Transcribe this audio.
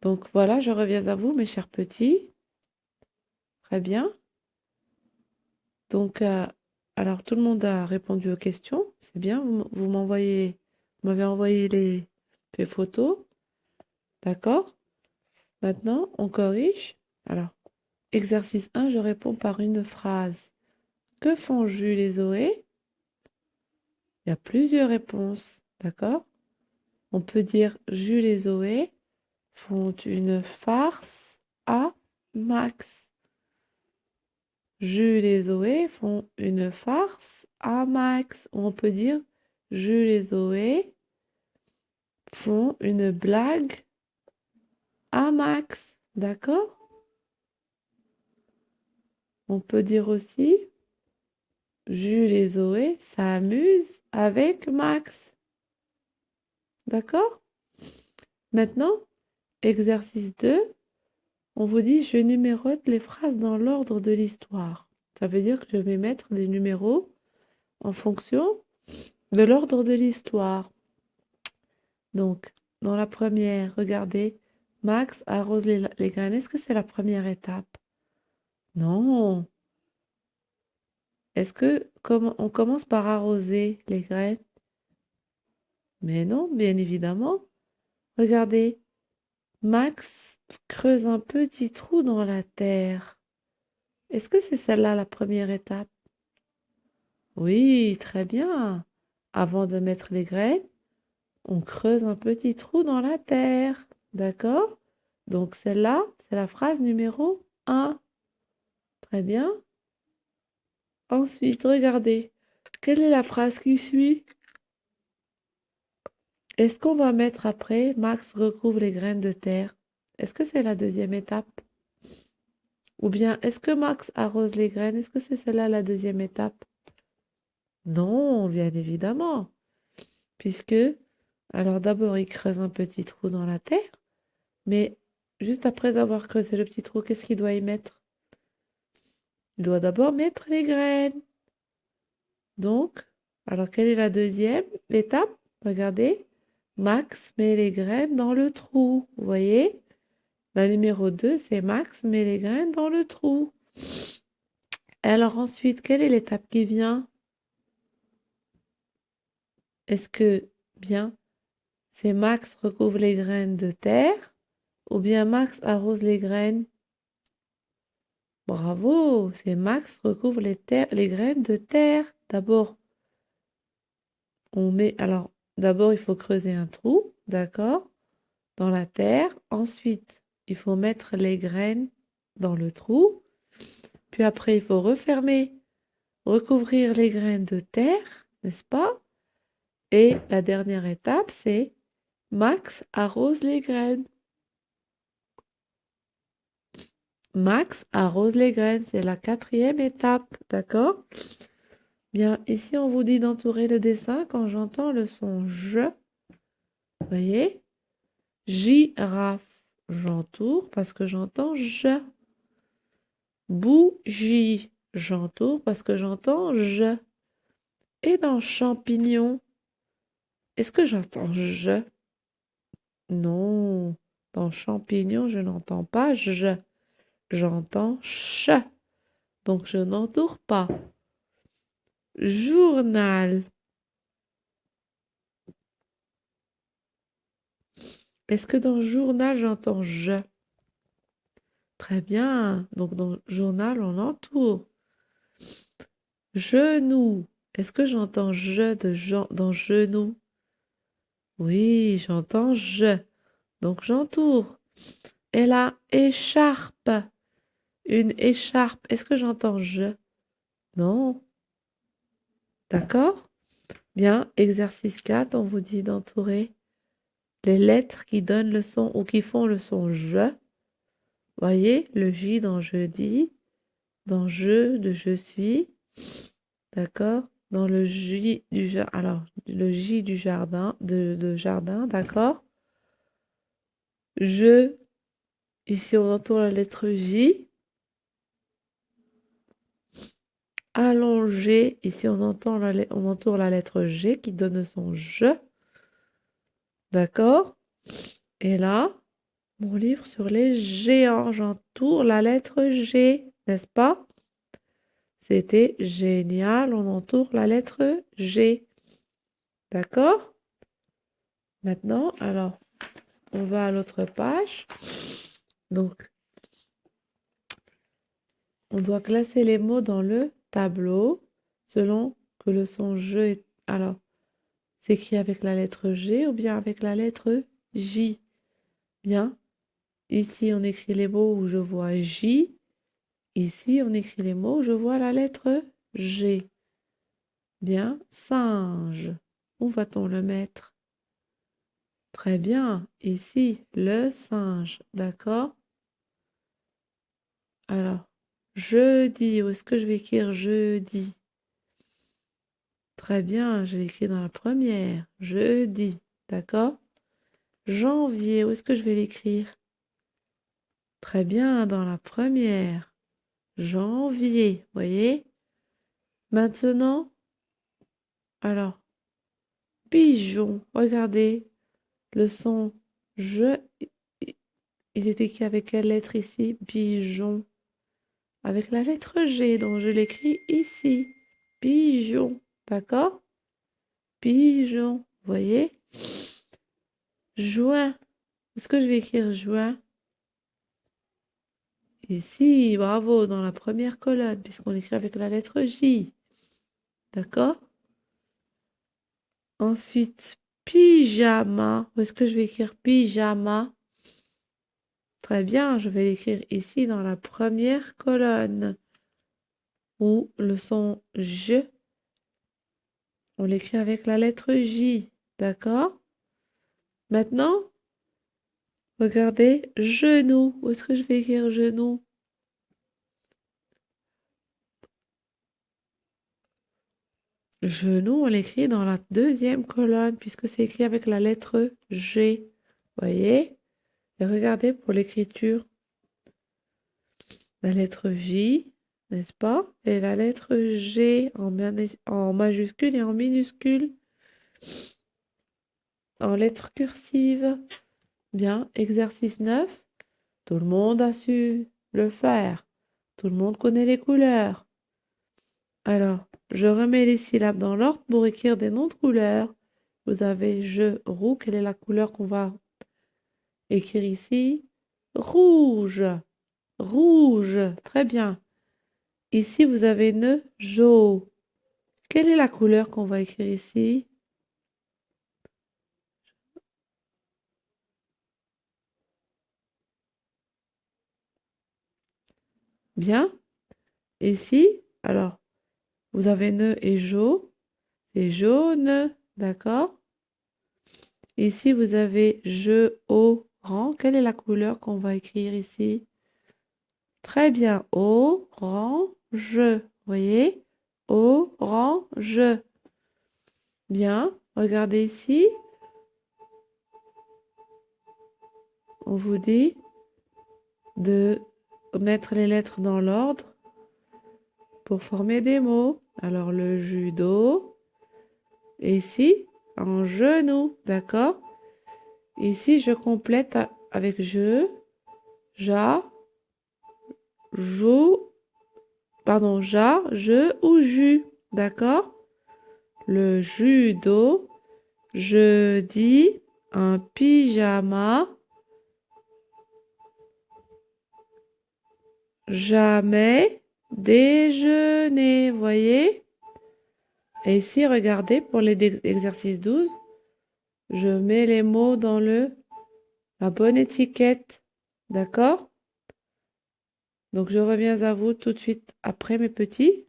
Donc voilà, je reviens à vous, mes chers petits. Très bien. Donc, alors tout le monde a répondu aux questions. C'est bien. Vous m'avez envoyé les photos. D'accord? Maintenant, on corrige. Alors, exercice 1, je réponds par une phrase. Que font Jules et Zoé? Il y a plusieurs réponses. D'accord? On peut dire Jules et Zoé font une farce à Max. Jules et Zoé font une farce à Max. Ou on peut dire Jules et Zoé font une blague à Max. D'accord? On peut dire aussi Jules et Zoé s'amusent avec Max. D'accord? Maintenant, exercice 2, on vous dit je numérote les phrases dans l'ordre de l'histoire. Ça veut dire que je vais mettre des numéros en fonction de l'ordre de l'histoire. Donc, dans la première, regardez, Max arrose les graines. Est-ce que c'est la première étape? Non. Est-ce que comme on commence par arroser les graines? Mais non, bien évidemment. Regardez, Max creuse un petit trou dans la terre. Est-ce que c'est celle-là la première étape? Oui, très bien. Avant de mettre les graines, on creuse un petit trou dans la terre. D'accord? Donc celle-là, c'est la phrase numéro 1. Très bien. Ensuite, regardez. Quelle est la phrase qui suit? Est-ce qu'on va mettre après Max recouvre les graines de terre? Est-ce que c'est la deuxième étape? Ou bien est-ce que Max arrose les graines? Est-ce que c'est celle-là la deuxième étape? Non, bien évidemment. Puisque, alors d'abord, il creuse un petit trou dans la terre, mais juste après avoir creusé le petit trou, qu'est-ce qu'il doit y mettre? Il doit d'abord mettre les graines. Donc, alors quelle est la deuxième étape? Regardez, Max met les graines dans le trou. Vous voyez? La numéro 2, c'est Max met les graines dans le trou. Alors ensuite, quelle est l'étape qui vient? Est-ce que, bien, c'est Max recouvre les graines de terre ou bien Max arrose les graines? Bravo, c'est Max recouvre les graines de terre. D'abord, d'abord, il faut creuser un trou, d'accord, dans la terre. Ensuite, il faut mettre les graines dans le trou. Puis après, il faut refermer, recouvrir les graines de terre, n'est-ce pas? Et la dernière étape, c'est Max arrose les graines. Max arrose les graines, c'est la quatrième étape, d'accord? Bien, ici, on vous dit d'entourer le dessin quand j'entends le son je. Vous voyez? Girafe, j'entoure parce que j'entends je. Bougie, j'entoure parce que j'entends je. Et dans champignon, est-ce que j'entends je? Non, dans champignon, je n'entends pas je. J'entends ch. Donc je n'entoure pas. Journal. Est-ce que dans journal, j'entends je? Très bien. Donc dans journal, on entoure. Genou. Est-ce que j'entends je dans genou? Oui, j'entends je. Donc j'entoure. Et là, écharpe. Une écharpe. Est-ce que j'entends je? Non. D'accord? Bien, exercice 4, on vous dit d'entourer les lettres qui donnent le son ou qui font le son je. Voyez, le J dans jeudi, dans je de je suis, d'accord? Dans le J du jardin, alors le J du jardin, de jardin, d'accord? Je, ici on entoure la lettre J. Allongé, ici on entoure la lettre G qui donne son je, d'accord? Et là, Mon livre sur les géants. J'entoure la lettre G, n'est-ce pas? C'était génial. On entoure la lettre G. D'accord? Maintenant, alors, on va à l'autre page. Donc, on doit classer les mots dans le tableau selon que le son je est... Alors, c'est écrit avec la lettre G ou bien avec la lettre J? Bien. Ici, on écrit les mots où je vois J. Ici, on écrit les mots où je vois la lettre G. Bien. Singe. Où va-t-on le mettre? Très bien. Ici, le singe. D'accord? Alors, jeudi. Où est-ce que je vais écrire jeudi? Très bien. Je l'écris dans la première. Jeudi. D'accord? Janvier. Où est-ce que je vais l'écrire? Très bien. Dans la première. Janvier. Voyez? Maintenant, alors, pigeon. Regardez. Le son je, il est écrit avec quelle lettre ici? Pigeon. Avec la lettre G, donc je l'écris ici. Pigeon. D'accord? Pigeon. Vous voyez? Juin. Est-ce que je vais écrire juin? Ici, bravo, dans la première colonne, puisqu'on écrit avec la lettre J. D'accord? Ensuite, pyjama. Où est-ce que je vais écrire pyjama? Très bien, je vais l'écrire ici dans la première colonne. Où le son je, on l'écrit avec la lettre J. D'accord? Maintenant, regardez, genou. Où est-ce que je vais écrire genou? Genou, on l'écrit dans la deuxième colonne puisque c'est écrit avec la lettre G. Voyez? Et regardez pour l'écriture. La lettre J, n'est-ce pas? Et la lettre G en majuscule et en minuscule. En lettres cursives. Bien, exercice 9. Tout le monde a su le faire. Tout le monde connaît les couleurs. Alors, je remets les syllabes dans l'ordre pour écrire des noms de couleurs. Vous avez je, roux. Quelle est la couleur qu'on va écrire ici? Rouge. Rouge. Très bien. Ici, vous avez ne, jaune. Quelle est la couleur qu'on va écrire ici? Bien. Ici, alors, vous avez ne et jaune. C'est jaune. D'accord? Ici, vous avez je, orange. Quelle est la couleur qu'on va écrire ici? Très bien. Orange. Voyez? Orange. Bien. Regardez ici. On vous dit de mettre les lettres dans l'ordre pour former des mots. Alors, le judo. Et ici, en genou. D'accord? Ici, je complète avec je, ja, jou, pardon, ja, je ou jus. D'accord? Le judo, jeudi, un pyjama, jamais, déjeuner. Voyez? Et ici, regardez, pour l'exercice 12, je mets les mots dans la bonne étiquette. D'accord? Donc, je reviens à vous tout de suite après mes petits.